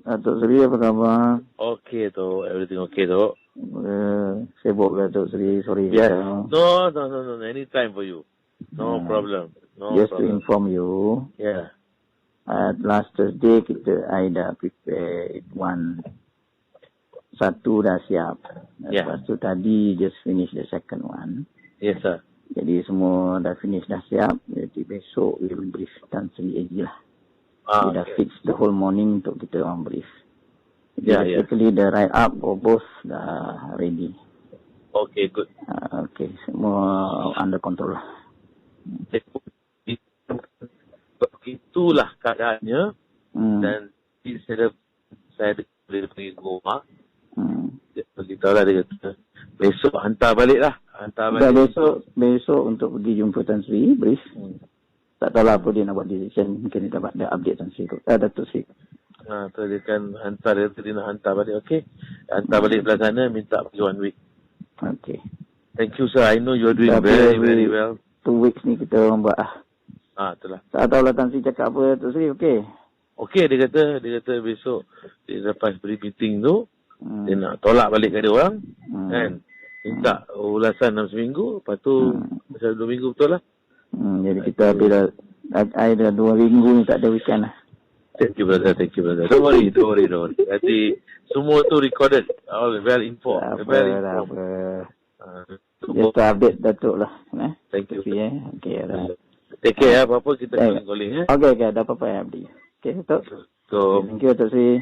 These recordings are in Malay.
Datuk Seri apa khabar? Okay tu, everything okay tu. Sibuk ke Datuk Seri? Sorry. Yes. No. Anytime for you. No problem. Just to inform you, Yeah. last Thursday I dah prepare satu dah siap. Yeah. Lepas tu tadi just finish the second one. Yes, sir. Jadi semua dah finish, dah siap. Jadi besok we will brief Tan Sri lagi lah. We dah fix the whole morning untuk kita orang brief. Basically the write up for both dah ready. Okay, good. Okay, semua under control lah. Itulah keadaannya. Dan saya boleh pergi ke rumah. Dia beritahu lah, dia kata besok hantar balik lah. Besok untuk pergi jumpa Tan Sri brief. Tak tahu lah apa dia nak buat decision. Mungkin dia dapat update Tan Sri. Datuk Sri. Tu dia kan hantar, dia nak hantar balik. Okay. Hantar balik belah sana, minta pergi 1 week. Okay. Thank you, sir. I know you are doing very, very well. 2 weeks ni kita orang buat lah. Itulah. Tak tahu lah Tan Sri cakap apa, Datuk Sri, okay? Okay, dia kata besok dia lepas beri meeting tu, dia nak tolak balik ke dia orang, kan? Minta ulasan dalam seminggu, lepas tu macam 2 minggu betul lah. Jadi kita bila ada 2 minggu ni tak ada weekend lah. Thank you, brother. Don't worry. Nanti semua tu recorded, all well informed. Just update Datuk lah. Thank you. Okay, right. Take care, apa-apa kita calling. Okay, ada apa-apa yang update. Okay, Datuk. Thank you, Datuk Sri.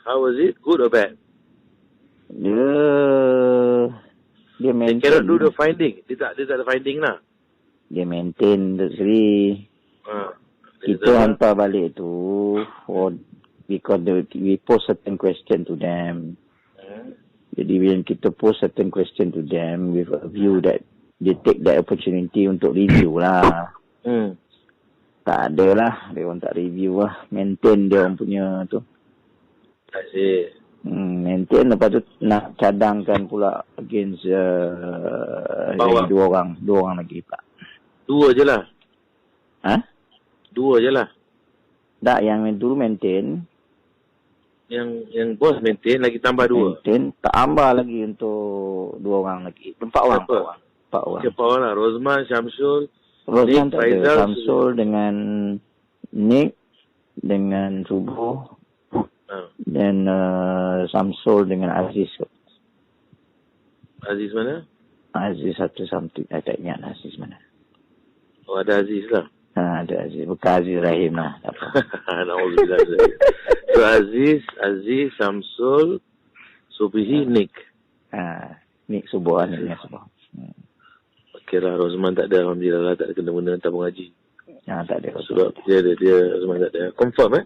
How was it? Good or bad? Dia maintain. They cannot do the finding. Dia tak ada finding lah. Dia maintain, Datuk Sri. Kita hantar balik tu because we post certain question to them. Jadi when kita post certain question to them with a view that they take that opportunity untuk review lah. Tak ada lah. Dia orang tak review lah. Maintain dia orang punya tu. Maintain, lepas tu nak cadangkan pula against lagi dua orang lagi pula. 2 je lah. 2 je lah. Tak, yang dulu maintain. Yang bos maintain lagi tambah 2. Maintain, tambah lagi untuk 2 orang lagi. 4 orang. 4 orang. Siapa orang lah? Rosman, Syamsul, Rosman Nick, tak ada. Syamsul dengan Nick, dengan Subuh. Dan Samsul dengan Aziz. Aziz mana? Aziz satu something. Saya tak ingat Aziz mana. Oh, ada Aziz lah. Ada Aziz. Bukan Aziz Rahim lah. Alhamdulillah. So Aziz, Samsul, Subihi, Nick. Nick Subuh. Nick Subuh. Okey lah, Rosman tak ada. Alhamdulillah tak ada kena-mena tabung haji. Tak ada. Sebab dia Rosman tak ada. Confirm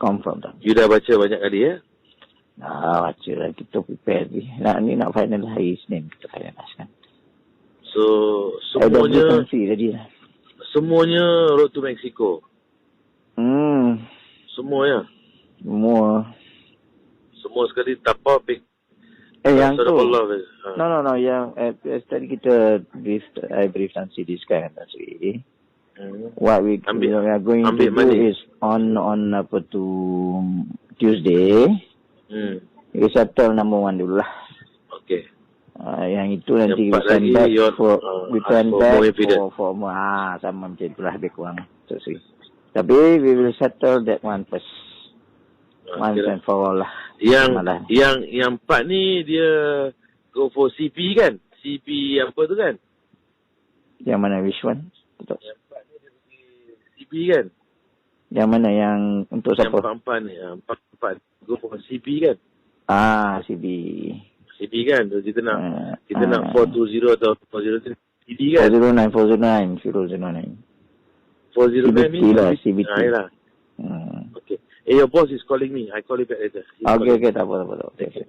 Confirm tak. You dah baca banyak kali baca lah. Kita prepare ni. Nak final hari Isnin. Kita finalize kan. So, semuanya road to Mexico. Semuanya. Semua sekali tapau big. Yang tu. No. Yang tadi kita brief Nancy this kan Nancy. What we are going to do is on apa tu Tuesday. We settle number 1 dulu lah. Okay. Yang itu nanti we send back for more. Sama macam itulah lebih kurang. Tapi we will settle that one first. Once and for all lah. Yang part ni dia go for CP kan? CP apa tu kan? Yang mana which one? Betul. CP kan? Yang mana yang untuk siapa? Yang empat ni. Empat go for CP kan? CP. CP kan? So, kita nak 420 atau 403 CP kan? 409. 409 ni? CBT lah. Okay. Your boss is calling me. I call you back later. Okay, tak apa. Okay.